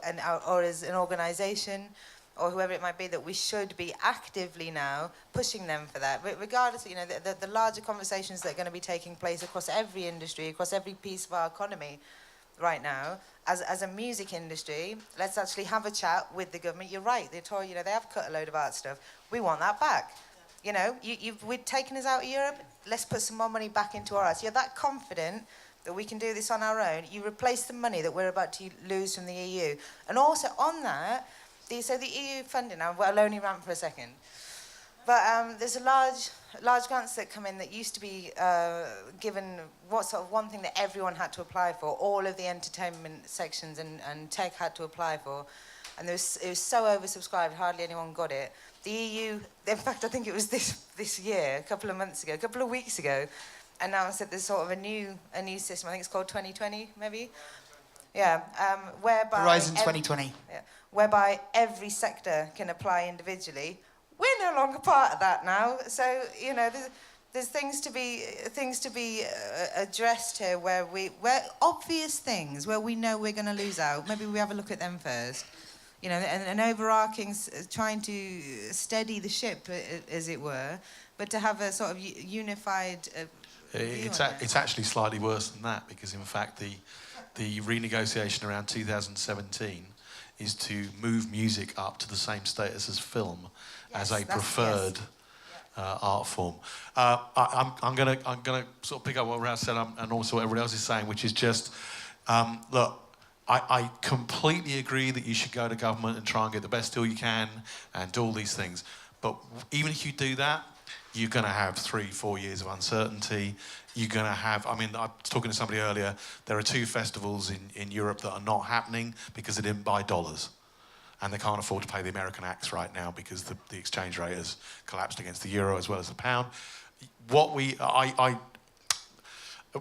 or as an organisation or whoever it might be, that we should be actively now pushing them for that. Regardless, you know, the larger conversations that are going to be taking place across every industry, across every piece of our economy right now, as a music industry, let's actually have a chat with the government. You're right, they have cut a load of art stuff. We want that back. You know, we've taken us out of Europe, let's put some more money back into our arts. You're that confident that we can do this on our own. You replace the money that we're about to lose from the EU. And also on that, so the EU funding, I'll only rant for a second, but there's a large grants that come in that used to be given one thing that everyone had to apply for, all of the entertainment sections and tech had to apply for, and it was so oversubscribed, hardly anyone got it. The EU, in fact, I think it was this year, a couple of weeks ago, announced that there's sort of a new system. I think it's called 2020, maybe. Yeah, whereby Horizon 2020. Whereby every sector can apply individually. We're no longer part of that now, so you know there's things to be addressed here where obvious things where we know we're going to lose out. Maybe we have a look at them first, you know, and overarching, trying to steady the ship, as it were, but to have a sort of unified. It's actually slightly worse than that, because in fact the renegotiation around 2017 is to move music up to the same status as film, as a preferred art form. I'm gonna sort of pick up what Rhoda said and also what everybody else is saying, which is just look. I completely agree that you should go to government and try and get the best deal you can and do all these things. But even if you do that, you're going to have 3-4 years of uncertainty. You're going to have, I was talking to somebody earlier, there are 2 festivals in Europe that are not happening because they didn't buy dollars. And they can't afford to pay the American acts right now because the exchange rate has collapsed against the euro as well as the pound.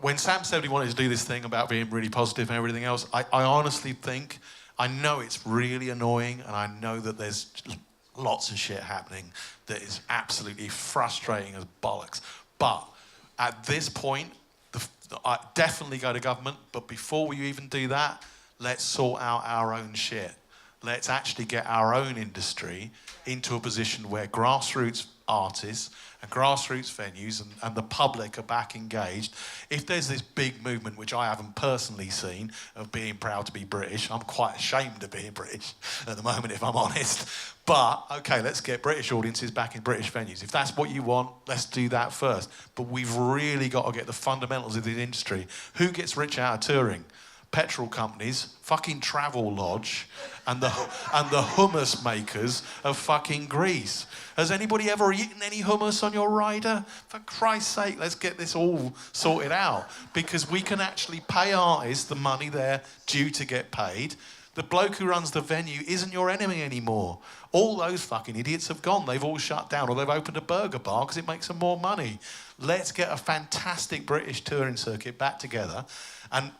When Sam said he wanted to do this thing about being really positive and everything else, I honestly think, I know it's really annoying and I know that there's lots of shit happening that is absolutely frustrating as bollocks. But at this point, I definitely go to government, but before we even do that, let's sort out our own shit. Let's actually get our own industry into a position where grassroots artists and grassroots venues and the public are back engaged. If there's this big movement, which I haven't personally seen, of being proud to be British, I'm quite ashamed of being British at the moment, if I'm honest. But, okay, let's get British audiences back in British venues. If that's what you want, let's do that first. But we've really got to get the fundamentals of the industry. Who gets rich out of touring? Petrol companies, fucking Travelodge, and the hummus makers of fucking Greece. Has anybody ever eaten any hummus on your rider? For Christ's sake, let's get this all sorted out, because we can actually pay artists the money they're due to get paid. The bloke who runs the venue isn't your enemy anymore. All those fucking idiots have gone. They've all shut down, or they've opened a burger bar because it makes them more money. Let's get a fantastic British touring circuit back together, and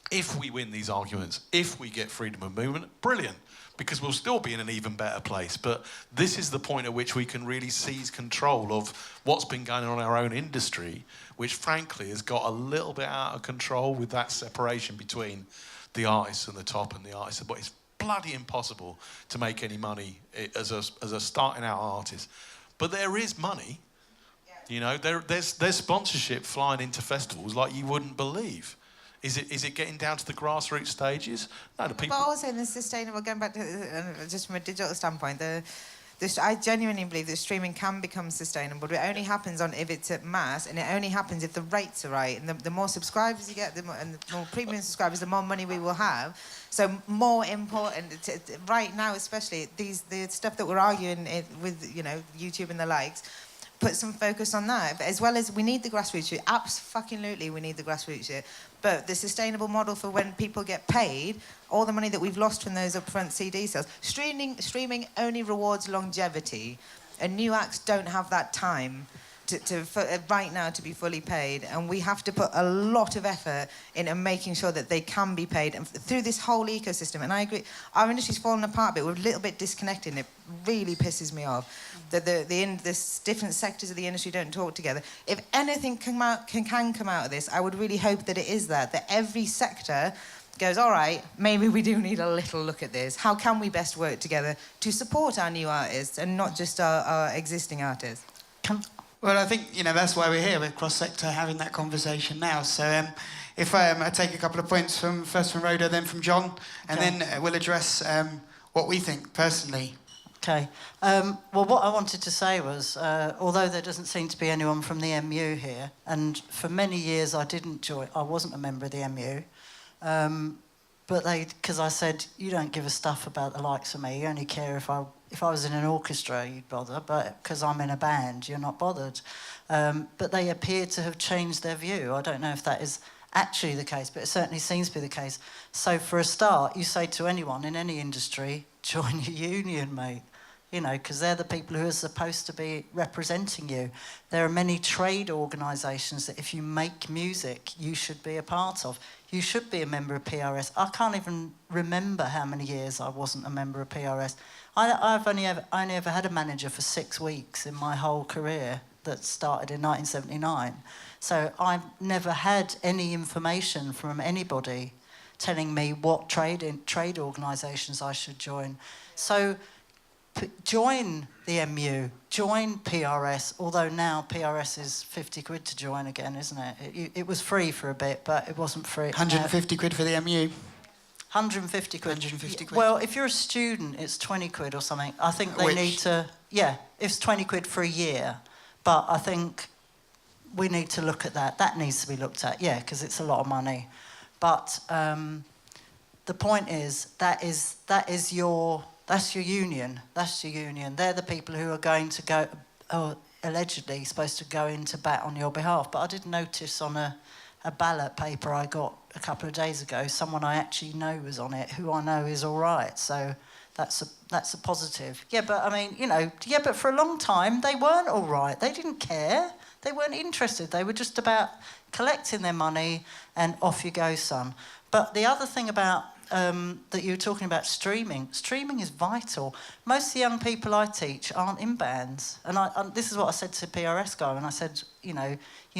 if we win these arguments, if we get freedom of movement, brilliant, because we'll still be in an even better place. But this is the point at which we can really seize control of what's been going on in our own industry, which frankly has got a little bit out of control with that separation between the artists and the top and the artists. But it's bloody impossible to make any money as a starting out artist. But there is money. You know, there's sponsorship flying into festivals like you wouldn't believe. Is it getting down to the grassroots stages? No, the people. But also in the sustainable, going back to just from a digital standpoint, I genuinely believe that streaming can become sustainable, but it only happens if it's at mass, and it only happens if the rates are right. And the more subscribers you get, the more premium subscribers, the more money we will have. So more important, right now especially, the stuff that we're arguing with, you know, YouTube and the likes, put some focus on that. But as well as we need the grassroots shit, absolutely we need the grassroots shit. But the sustainable model for when people get paid, all the money that we've lost from those upfront CD sales, streaming only rewards longevity, and new acts don't have that time right now to be fully paid, and we have to put a lot of effort into making sure that they can be paid and through this whole ecosystem. And I agree, our industry's fallen apart a bit. We're a little bit disconnected, and it really pisses me off that the different sectors of the industry don't talk together. If anything can come out of this, I would really hope that it is that every sector goes, all right, maybe we do need a little look at this. How can we best work together to support our new artists and not just our existing artists? Well, I think, that's why we're here. We're cross-sector having that conversation now. So if I take a couple of points first from Rhoda, then from John, and then we'll address what we think personally. Okay. Well, what I wanted to say was, although there doesn't seem to be anyone from the MU here, and for many years I wasn't a member of the MU, but because I said, you don't give a stuff about the likes of me, you only care if I was in an orchestra, you'd bother, but because I'm in a band, you're not bothered. But they appear to have changed their view. I don't know if that is actually the case, but it certainly seems to be the case. So for a start, you say to anyone in any industry, join your union, mate. Because they're the people who are supposed to be representing you. There are many trade organisations that if you make music, you should be a part of. You should be a member of PRS. I can't even remember how many years I wasn't a member of PRS. I've only ever had a manager for 6 weeks in my whole career that started in 1979. So I've never had any information from anybody telling me what trade organisations I should join. So join the MU, join PRS, although now PRS is 50 quid to join again, isn't it? It was free for a bit, but it wasn't free. 150 quid for the MU. 150 quid. 150 quid. Well, if you're a student, it's 20 quid or something. I think they need to... Yeah, it's 20 quid for a year. But I think we need to look at that. That needs to be looked at, yeah, because it's a lot of money. But the point is, that's your union. That's your union. They're the people who are going to go, allegedly supposed to go into bat on your behalf. But I did notice on a ballot paper I got a couple of days ago, someone I actually know was on it, who I know is all right. So that's a positive. Yeah, but I mean, but for a long time they weren't all right. They didn't care. They weren't interested. They were just about collecting their money and off you go, son. But the other thing about that you were talking about streaming is vital. Most of the young people I teach aren't in bands. And this is what I said to PRS guy when I said, you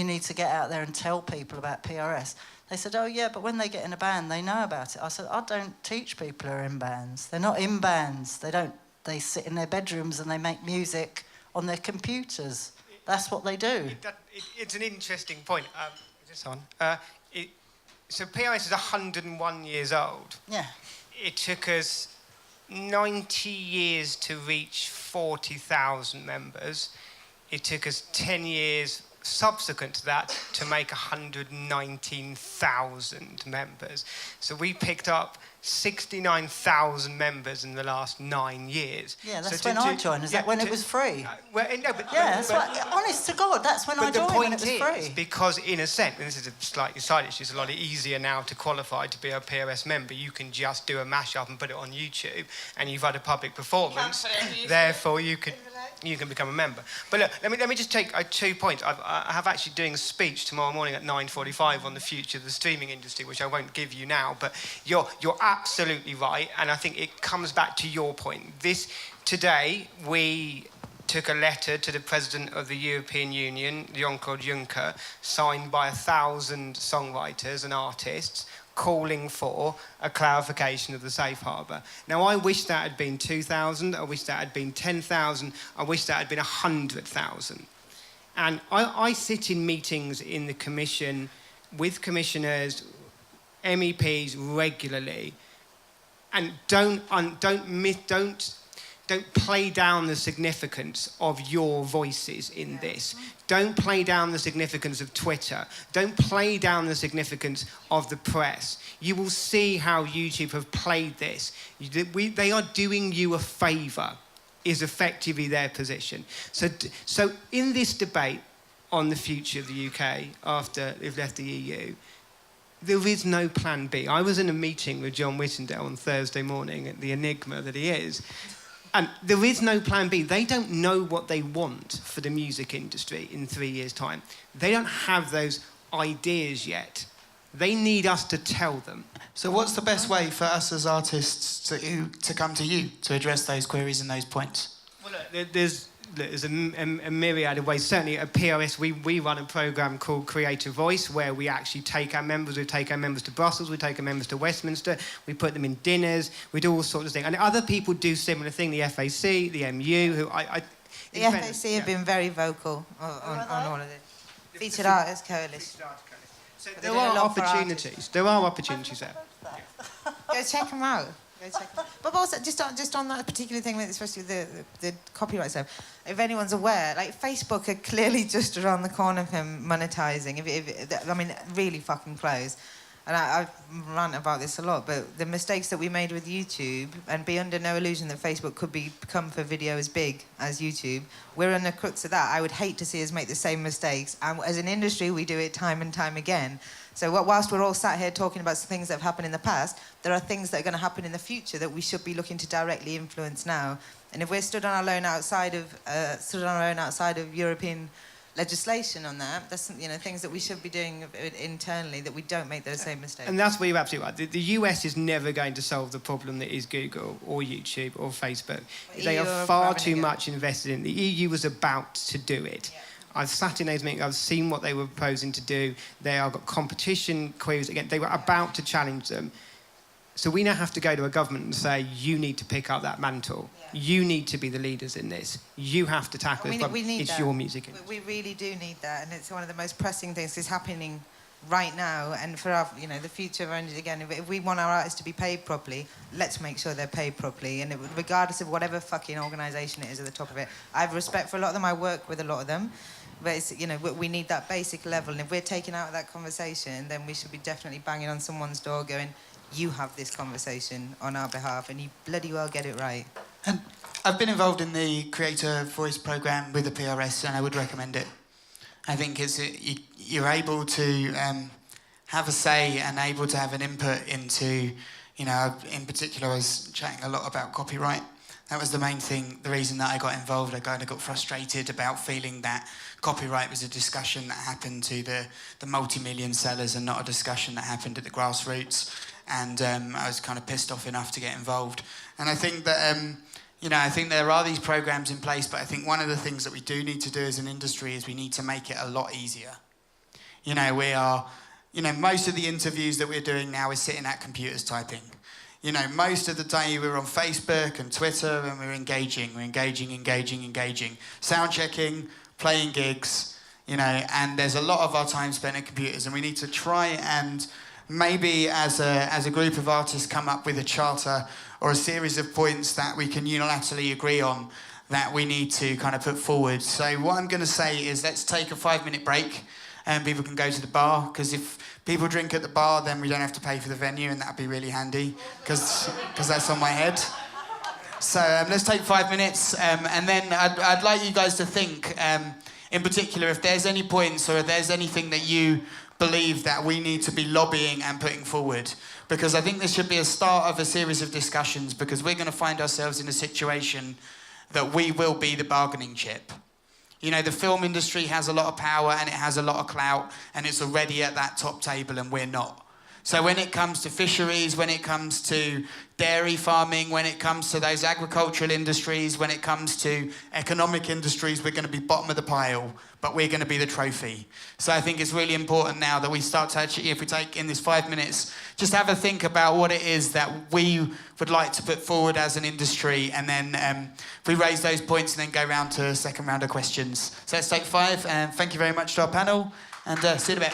need to get out there and tell people about PRS. They said, oh yeah, but when they get in a band, they know about it. I said, I don't teach people who are in bands. They're not in bands. They sit in their bedrooms and they make music on their computers. That's what they do. It's an interesting point. Is this on? So PRS is 101 years old. Yeah. It took us 90 years to reach 40,000 members. It took us 10 years subsequent to that to make 119,000 members. So we picked up 69,000 members in the last 9 years. Yeah, that's when I joined. Is that when it was free? Honest to God, that's when I joined, when it was free. But the point is, because in a sense, and this is a slightly side issue, it's a lot easier now to qualify to be a PRS member. You can just do a mashup and put it on YouTube, and you've had a public performance. Therefore, you can become a member. But look, let me just take 2 points. I have actually doing a speech tomorrow morning at 9:45 on the future of the streaming industry, which I won't give you now. But you're absolutely right, and I think it comes back to your point. Today, we took a letter to the President of the European Union, Jean-Claude Juncker, signed by 1,000 songwriters and artists, calling for a clarification of the safe harbour. Now, I wish that had been 2,000, I wish that had been 10,000, I wish that had been 100,000. And I sit in meetings in the Commission with commissioners, MEPs regularly, and don't play down the significance of your voices in this. Don't play down the significance of Twitter. Don't play down the significance of the press. You will see how YouTube have played this. They are doing you a favour, is effectively their position. So in this debate on the future of the UK after they've left the EU, there is no plan B. I was in a meeting with John Whittendale on Thursday morning, at the enigma that he is. And there is no plan B. They don't know what they want for the music industry in 3 years' time. They don't have those ideas yet. They need us to tell them. So what's the best way for us as artists to come to you to address those queries and those points? Well, look, there's a myriad of ways. Certainly at PRS, we run a programme called Creative Voice, where we actually take our members. We take our members to Brussels, we take our members to Westminster, we put them in dinners, we do all sorts of things. And other people do similar things, the FAC, the MU, who The FAC have been very vocal on all of this. Featured Artists Coalition. So there are opportunities. There are opportunities there. Go check them out. But also, just on that particular thing, especially the copyright stuff, if anyone's aware, like Facebook are clearly just around the corner from monetising. I mean, really fucking close. And I rant about this a lot, but the mistakes that we made with YouTube, and be under no illusion that Facebook could become for video as big as YouTube, we're in the crux of that. I would hate to see us make the same mistakes. And as an industry, we do it time and time again. So whilst we're all sat here talking about things that have happened in the past, there are things that are going to happen in the future that we should be looking to directly influence now. And if we're stood on our own outside of European legislation on that, that's things that we should be doing internally, that we don't make those same mistakes. And that's where you're absolutely right. The US is never going to solve the problem that is Google or YouTube or Facebook. They are far too much invested in. The EU was about to do it. Yeah. I've sat in those meetings, I've seen what they were proposing to do. They have got competition queries again. They were about to challenge them. So we now have to go to a government and say, you need to pick up that mantle. Yeah. You need to be the leaders in this. You have to tackle this problem. It's your music industry. We really do need that, and it's one of the most pressing things that's happening right now. And for our, the future, and again, if we want our artists to be paid properly, let's make sure they're paid properly. And regardless of whatever fucking organisation it is at the top of it, I have respect for a lot of them. I work with a lot of them. But it's, we need that basic level. And if we're taking out of that conversation, then we should be definitely banging on someone's door going, you have this conversation on our behalf, and you bloody well get it right. And I've been involved in the Creator Voice programme with the PRS, and I would recommend it. I think you're able to have a say and able to have an input into, in particular, I was chatting a lot about copyright. That was the main thing, the reason that I got involved. I kind of got frustrated about feeling that copyright was a discussion that happened to the multi-million sellers and not a discussion that happened at the grassroots. And I was kind of pissed off enough to get involved. And I think that, I think there are these programs in place, but I think one of the things that we do need to do as an industry is we need to make it a lot easier. We are, most of the interviews that we're doing now is sitting at computers typing. Most of the day we're on Facebook and Twitter and we're engaging. Sound checking, playing gigs, and there's a lot of our time spent at computers, and we need to try and maybe as a group of artists come up with a charter or a series of points that we can unilaterally agree on that we need to kind of put forward. So what I'm going to say is let's take a 5-minute break and people can go to the bar, because if people drink at the bar, then we don't have to pay for the venue, and that'd be really handy, because that's on my head. So let's take 5 minutes, and then I'd like you guys to think, in particular, if there's any points or if there's anything that you believe that we need to be lobbying and putting forward, because I think this should be a start of a series of discussions, because we're going to find ourselves in a situation that we will be the bargaining chip. The film industry has a lot of power and it has a lot of clout, and it's already at that top table and we're not. So when it comes to fisheries, when it comes to dairy farming, when it comes to those agricultural industries, when it comes to economic industries, we're going to be bottom of the pile, but we're going to be the trophy. So I think it's really important now that we start to actually, if we take in this 5 minutes, just have a think about what it is that we would like to put forward as an industry, and then if we raise those points and then go round to a second round of questions. So let's take 5, and thank you very much to our panel, and see you in a bit.